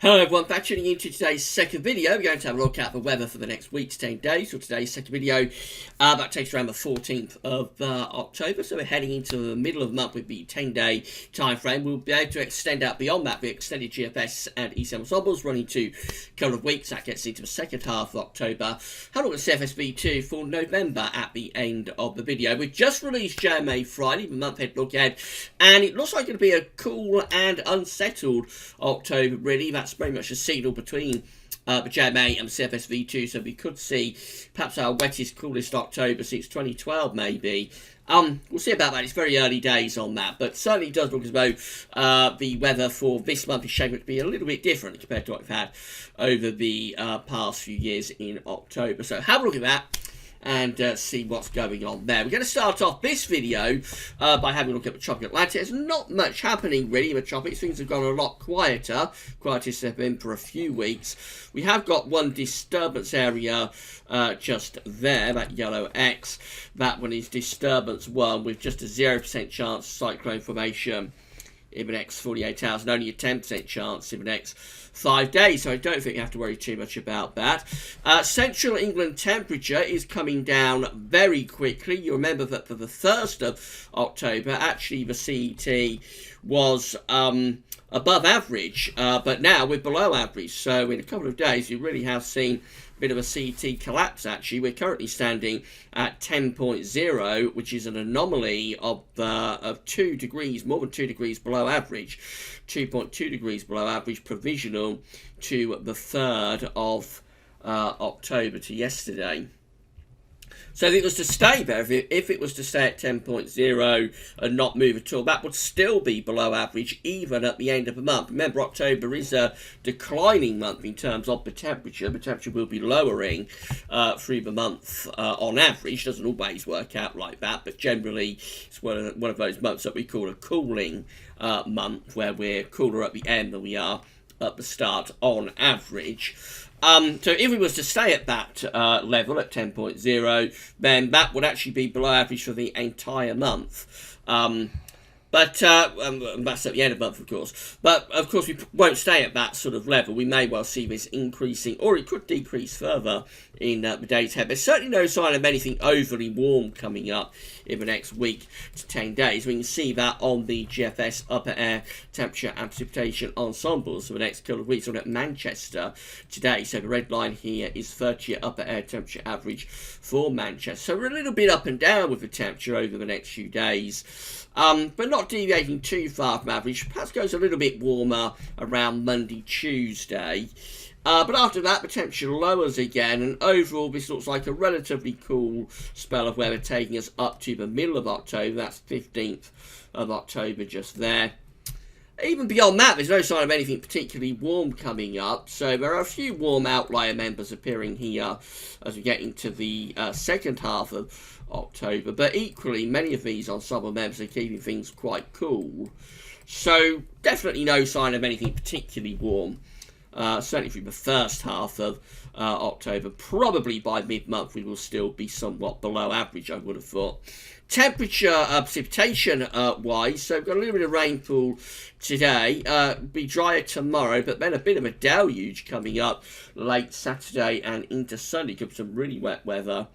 Hello everyone, back tuning into today's second video. We're going to have a look at the weather for the next week to 10 days. So today's second video, that takes around the 14th of October. So we're heading into the middle of the month with the 10-day time frame. We'll be able to extend out beyond that with extended GFS and Ensembles running to a couple of weeks. That gets into the second half of October. Have a look at CFSV2 for November at the end of the video. We've just released JMA Friday, the month head look ahead, and it looks like it's going to be a cool and unsettled October, really. That's very much a signal between the JMA and the CFSV2, so we could see perhaps our wettest, coolest October since 2012, maybe. We'll see about that. It's very early days on that, but certainly does look as though the weather for this month is shaping to be a little bit different compared to what we've had over the past few years in October. So have a look at that and see what's going on there. We're going to start off this video by having a look at the tropical Atlantic. There's not much happening really in the tropics. Things have gone a lot quieter. Quietest they've been for a few weeks. We have got one disturbance area just there, that yellow X. That one is disturbance 1 with just a 0% chance of cyclone formation in the next 48 hours and only a 10% chance in the next 5 days, so I don't think you have to worry too much about that. Central England temperature is coming down very quickly. You remember that for the 1st of October, actually the CET was above average, but now we're below average. So in a couple of days, you really have seen a bit of a CET collapse, actually. We're currently standing at 10.0, which is an anomaly of 2 degrees, more than 2 degrees below average. 2.2 degrees below average, provisional to the 3rd of October, to yesterday. So if it was to stay there, if it was to stay at 10.0 and not move at all, that would still be below average even at the end of the month. Remember, October is a declining month in terms of the temperature. The temperature will be lowering through the month on average. Doesn't always work out like that, but generally it's one of those months that we call a cooling month, where we're cooler at the end than we are at the start on average. So if we was to stay at that level at 10.0, then that would actually be below average for the entire month. But that's at the end of the month, of course. But, of course, we won't stay at that sort of level. We may well see this increasing, or it could decrease further in the days ahead. There's certainly no sign of anything overly warm coming up in the next week to 10 days. We can see that on the GFS upper air temperature and precipitation ensembles for the next couple of weeks. We're at Manchester today. So the red line here is 30-year upper air temperature average for Manchester. So we're a little bit up and down with the temperature over the next few days. But not deviating too far from average. Perhaps goes a little bit warmer around Monday, Tuesday. But after that, the temperature lowers again, and overall this looks like a relatively cool spell of weather taking us up to the middle of October. That's 15th of October just there. Even beyond that, there's no sign of anything particularly warm coming up. So there are a few warm outlier members appearing here as we get into the second half of October. But equally, many of these ensemble members are keeping things quite cool. So definitely no sign of anything particularly warm. Certainly through the first half of October. Probably by mid-month we will still be somewhat below average, I would have thought. Temperature, precipitation wise, so we've got a little bit of rainfall today. Be drier tomorrow, but then a bit of a deluge coming up late Saturday and into Sunday. Could be some really wet weather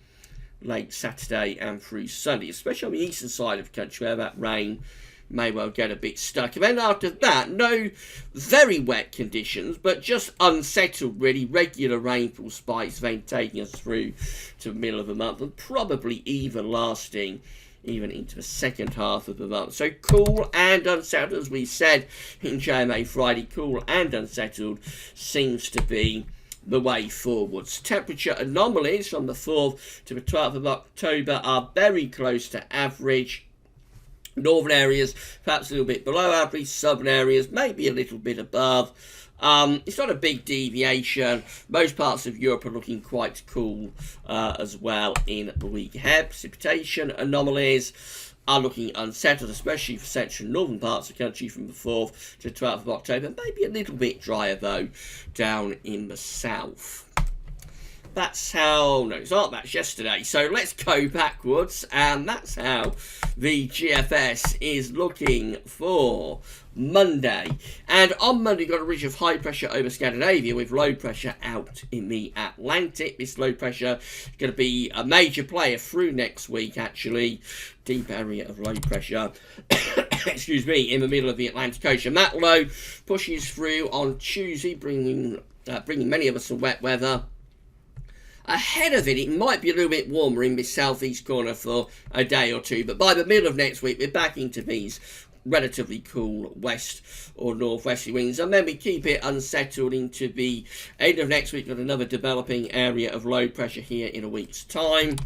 late Saturday and through Sunday, especially on the eastern side of the country where that rain may well get a bit stuck. And then after that, no very wet conditions, but just unsettled, really. Regular rainfall spikes then taking us through to the middle of the month, and probably even lasting even into the second half of the month. So cool and unsettled, as we said in JMA Friday, cool and unsettled seems to be the way forwards. Temperature anomalies from the 4th to the 12th of October are very close to average. Northern areas perhaps a little bit below average, southern areas maybe a little bit above. It's not a big deviation. Most parts of Europe are looking quite cool as well in the week ahead. Precipitation anomalies are looking unsettled, especially for central and northern parts of the country from the 4th to the 12th of October. Maybe a little bit drier though down in the south. that's how, no, it's not, that's yesterday. So let's go backwards, and that's how the GFS is looking for Monday. And on Monday, got a ridge of high pressure over Scandinavia with low pressure out in the Atlantic. This low pressure is going to be a major player through next week, actually. Deep area of low pressure, excuse me, in the middle of the Atlantic Ocean. That low pushes through on Tuesday, bringing many of us some wet weather. Ahead of it, it might be a little bit warmer in this southeast corner for a day or two, but by the middle of next week, we're back into these relatively cool west or northwesterly winds, and then we keep it unsettled into the end of next week with another developing area of low pressure here in a week's time.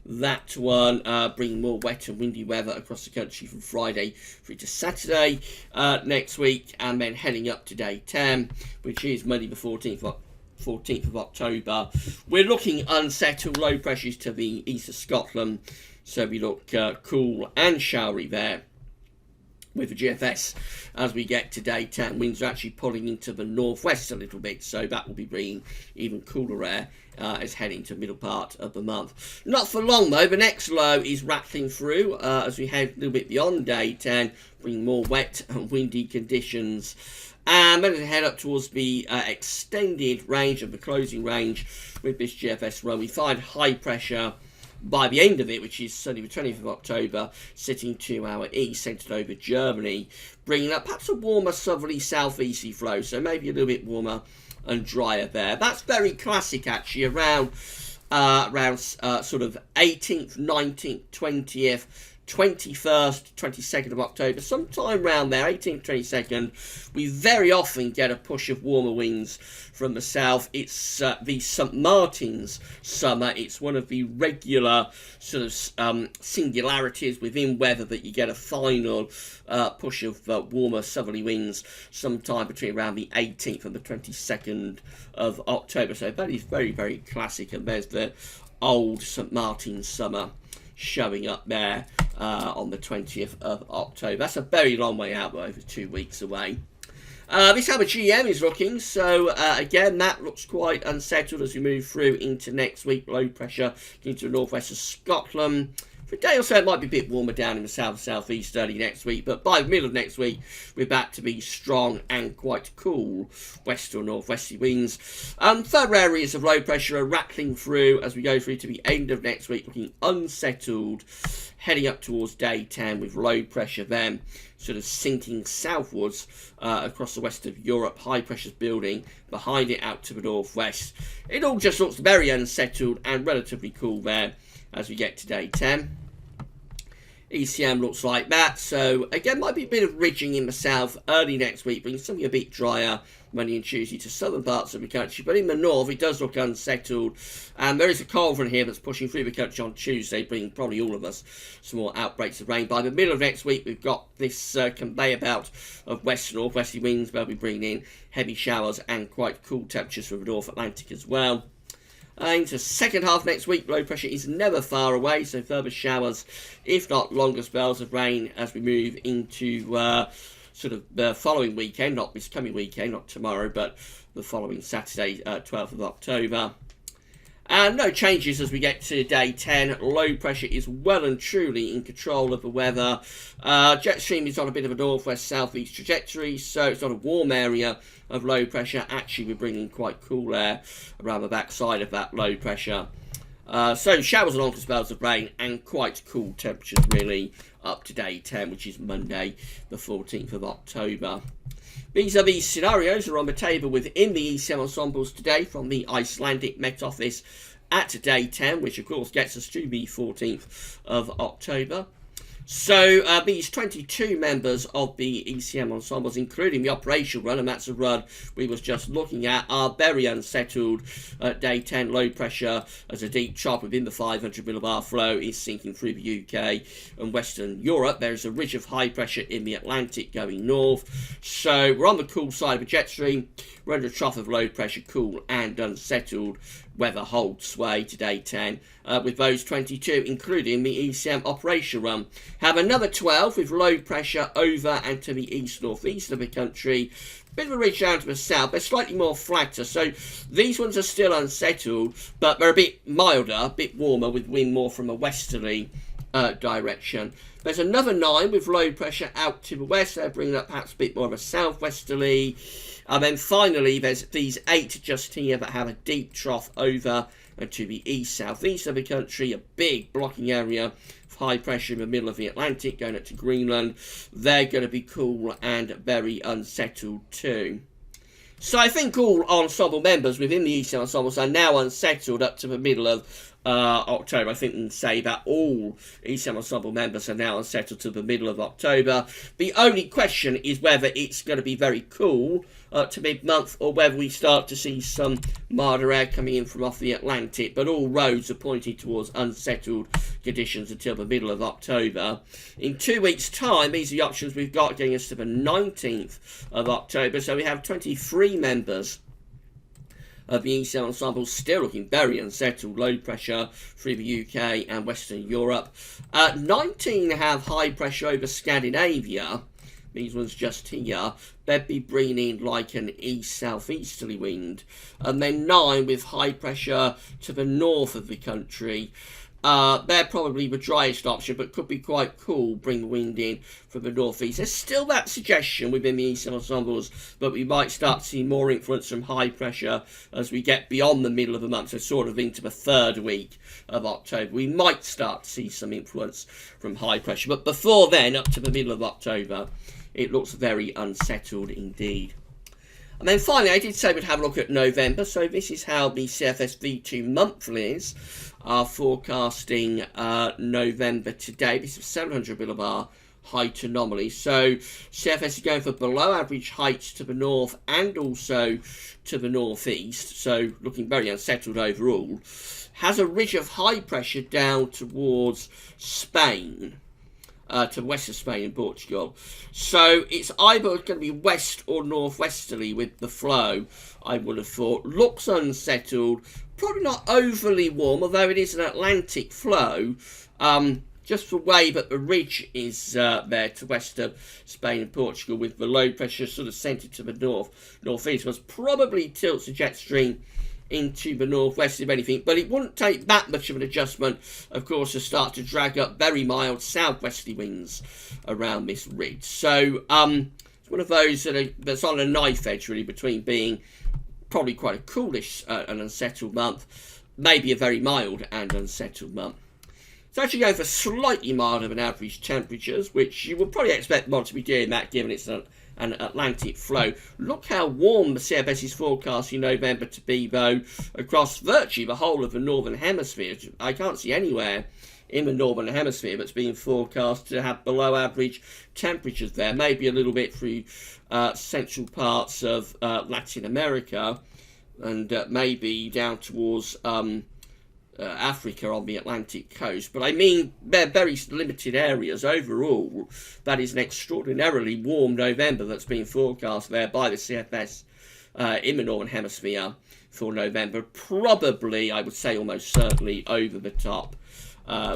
That one bringing more wet and windy weather across the country from Friday through to Saturday next week, and then heading up to day 10, which is Monday the 14th of October. We're looking unsettled, low pressures to the east of Scotland, so we look cool and showery there with the GFS as we get to day 10. Winds are actually pulling into the northwest a little bit, so that will be bringing even cooler air as heading to the middle part of the month. Not for long though, the next low is rattling through as we head a little bit beyond day 10, bringing more wet and windy conditions. And then as we head up towards the extended range of the closing range with this GFS run, we find high pressure by the end of it, which is Sunday the 20th of October, sitting to our east, centred over Germany, bringing up perhaps a warmer southerly southeasterly flow, so maybe a little bit warmer and drier there. That's very classic actually, around sort of 18th, 19th, 20th, 21st, 22nd of October, sometime around there, 18th, 22nd, we very often get a push of warmer winds from the south. It's the St. Martin's summer. It's one of the regular sort of singularities within weather that you get a final push of warmer southerly winds sometime between around the 18th and the 22nd of October. So that is very, very classic, and there's the old St. Martin's summer showing up there on the 20th of October. That's a very long way out, but over 2 weeks away. This is how the GM is looking, so again that looks quite unsettled as we move through into next week. Low pressure into the northwest of Scotland. For a day or so it might be a bit warmer down in the southeast early next week, but by the middle of next week we're back to be strong and quite cool west or northwesterly winds. Further areas of low pressure are rattling through as we go through to the end of next week, looking unsettled, heading up towards day 10 with low pressure then sort of sinking southwards across the west of Europe. High pressure's building behind it out to the northwest. It all just looks very unsettled and relatively cool there as we get to day 10. ECM looks like that, so again might be a bit of ridging in the south early next week, bringing something a bit drier Monday and Tuesday to southern parts of the country, but in the north it does look unsettled, and there is a cold front here that's pushing through the country on Tuesday, bringing probably all of us some more outbreaks of rain. By the middle of next week we've got this conveyor belt of west and northwesterly winds. They'll be bringing in heavy showers and quite cool temperatures from the North Atlantic as well. Into the second half next week, low pressure is never far away, so further showers, if not longer spells of rain as we move into sort of the following weekend, not this coming weekend, not tomorrow, but the following Saturday, 12th of October. And no changes as we get to day 10. Low pressure is well and truly in control of the weather. Jet stream is on a bit of a northwest-southeast trajectory, so it's not a warm area of low pressure. Actually, we're bringing quite cool air around the backside of that low pressure. So showers and longer spells of rain and quite cool temperatures really up to day 10, which is Monday the 14th of October. These are the scenarios that are on the table within the ECM ensembles today from the Icelandic Met Office at day 10, which of course gets us to the 14th of October. So these 22 members of the ECM ensembles, including the operational run, and that's a run we was just looking at, are very unsettled at day 10. Low pressure as a deep chop within the 500 millibar flow is sinking through the UK and Western Europe. There is a ridge of high pressure in the Atlantic going north. So we're on the cool side of a jet stream. We're under a trough of low pressure, cool and unsettled. Weather holds sway to day 10 with those 22, including the ECM operation run. Have another 12 with low pressure over and to the east-northeast of the country, bit of a ridge down to the south. They're slightly more flatter, so these ones are still unsettled, but they're a bit milder, a bit warmer, with wind more from a westerly direction. There's another 9 with low pressure out to the west. They're bringing up perhaps a bit more of a southwesterly. And then finally, there's these 8 just here that have a deep trough over and to the east-southeast of the country, a big blocking area of high pressure in the middle of the Atlantic going up to Greenland. They're going to be cool and very unsettled too. So I think all ensemble members within the Eastern ensembles are now unsettled up to the middle of October. I think we can say that all Eastern ensemble members are now unsettled to the middle of October. The only question is whether it's going to be very cool to mid-month, or whether we start to see some milder air coming in from off the Atlantic. But all roads are pointing towards unsettled conditions until the middle of October. In 2 weeks' time, these are the options we've got getting us to the 19th of October. So we have 23 members of the Eastern ensemble still looking very unsettled, low pressure through the UK and Western Europe. 19 have high pressure over Scandinavia. These ones just here. They'd be bringing in like an east-southeasterly wind. And then 9 with high pressure to the north of the country. They're probably the driest option, but could be quite cool, bring wind in from the northeast. There's still that suggestion within the Eastern ensembles that we might start to see more influence from high pressure as we get beyond the middle of the month, so sort of into the 3rd week of October. We might start to see some influence from high pressure, but before then, up to the middle of October, it looks very unsettled indeed. And then finally, I did say we'd have a look at November. So this is how the CFS V2 monthlies are forecasting November today. This is 700 millibar height anomaly. So CFS is going for below average heights to the north and also to the northeast. So looking very unsettled overall. Has a ridge of high pressure down towards Spain. To the west of Spain and Portugal. So it's either going to be west or northwesterly with the flow, I would have thought. Looks unsettled, probably not overly warm, although it is an Atlantic flow. Just the way that the ridge is there to west of Spain and Portugal, with the low pressure sort of centred to the northeast, was probably tilts the jet stream into the northwest, if anything, but it wouldn't take that much of an adjustment, of course, to start to drag up very mild southwesterly winds around this ridge. So it's one of those that's on a knife edge, really, between being probably quite a coolish and unsettled month, maybe a very mild and unsettled month. It's actually going for slightly milder than average temperatures, which you would probably expect the month to be doing that, given it's an Atlantic flow. Look how warm the CFS is forecasting November to be, though, across virtually the whole of the Northern Hemisphere. I can't see anywhere in the Northern Hemisphere that's being forecast to have below average temperatures there. Maybe a little bit through central parts of Latin America, and maybe down towards Africa on the Atlantic coast. But I mean, they're very limited areas overall. That is an extraordinarily warm November that's being forecast there by the CFS in the Northern Hemisphere for November. Probably, I would say almost certainly over the top,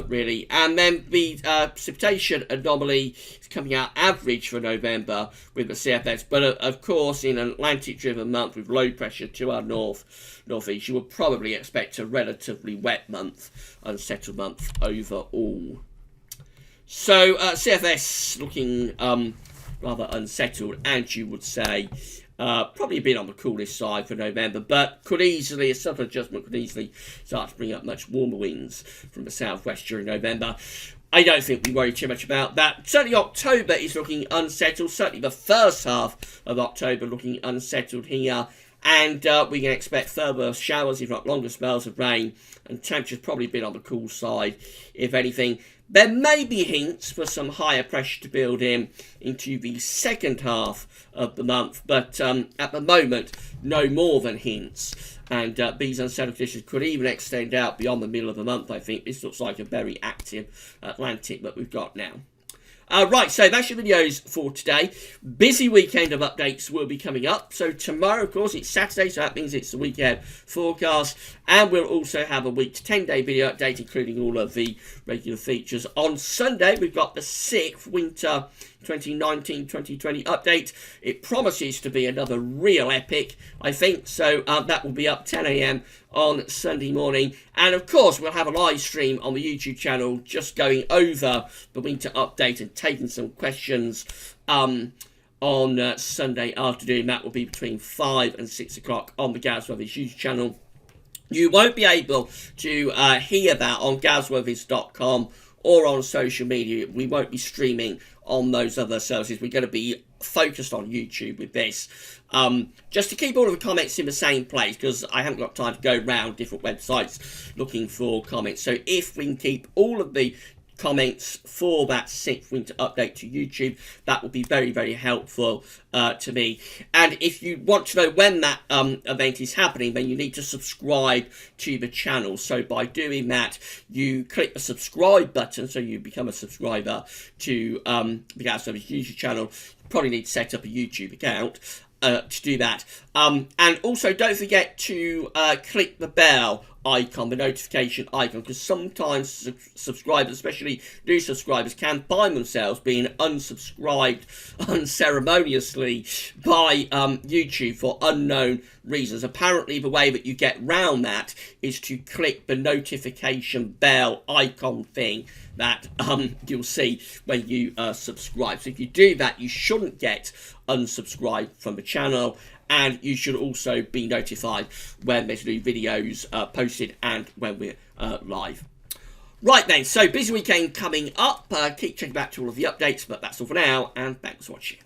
really. And then the precipitation anomaly is coming out average for November with the CFS. But of course, in an Atlantic-driven month with low pressure to our northeast, you would probably expect a relatively wet month, unsettled month overall. So CFS looking rather unsettled, and you would say probably a bit on the coolest side for November, but could easily, a subtle adjustment could easily start to bring up much warmer winds from the southwest during November. I don't think we worry too much about that. Certainly October is looking unsettled, certainly the first half of October looking unsettled here. And we can expect further showers, if not longer spells of rain, and temperatures probably a bit on the cool side, if anything. There may be hints for some higher pressure to build into the second half of the month, but at the moment, no more than hints. And these unsettled conditions could even extend out beyond the middle of the month, I think. This looks like a very active Atlantic that we've got now. Right, so that's your videos for today. Busy weekend of updates will be coming up. So tomorrow, of course, it's Saturday, so that means it's the weekend forecast. And we'll also have a week to 10-day video update, including all of the regular features. On Sunday, we've got the 6th winter 2019-2020 update. It promises to be another real epic, I think. So that will be up 10 a.m. on Sunday morning. And of course, we'll have a live stream on the YouTube channel just going over the winter update and taking some questions on Sunday afternoon. That will be between 5 and 6 o'clock on the Gazworthies YouTube channel. You won't be able to hear that on gazworthies.com or on social media. We won't be streaming on those other services. We're going to be focused on YouTube with this. Just to keep all of the comments in the same place, because I haven't got time to go around different websites looking for comments. So if we can keep all of the comments for that 6th winter update to YouTube, that will be very, very helpful to me. And if you want to know when that event is happening, then you need to subscribe to the channel. So by doing that, you click the subscribe button, so you become a subscriber to the Gazworthies YouTube channel. You probably need to set up a YouTube account to do that. And also don't forget to click the bell icon, the notification icon, because sometimes subscribers, especially new subscribers, can find themselves being unsubscribed unceremoniously by YouTube for unknown reasons. Apparently the way that you get round that is to click the notification bell icon thing that you'll see when you subscribe. So if you do that, you shouldn't get unsubscribed from the channel, and you should also be notified when there's new videos posted and when we're live. Right then, so busy weekend coming up. Keep checking back to all of the updates, but that's all for now, and thanks for watching.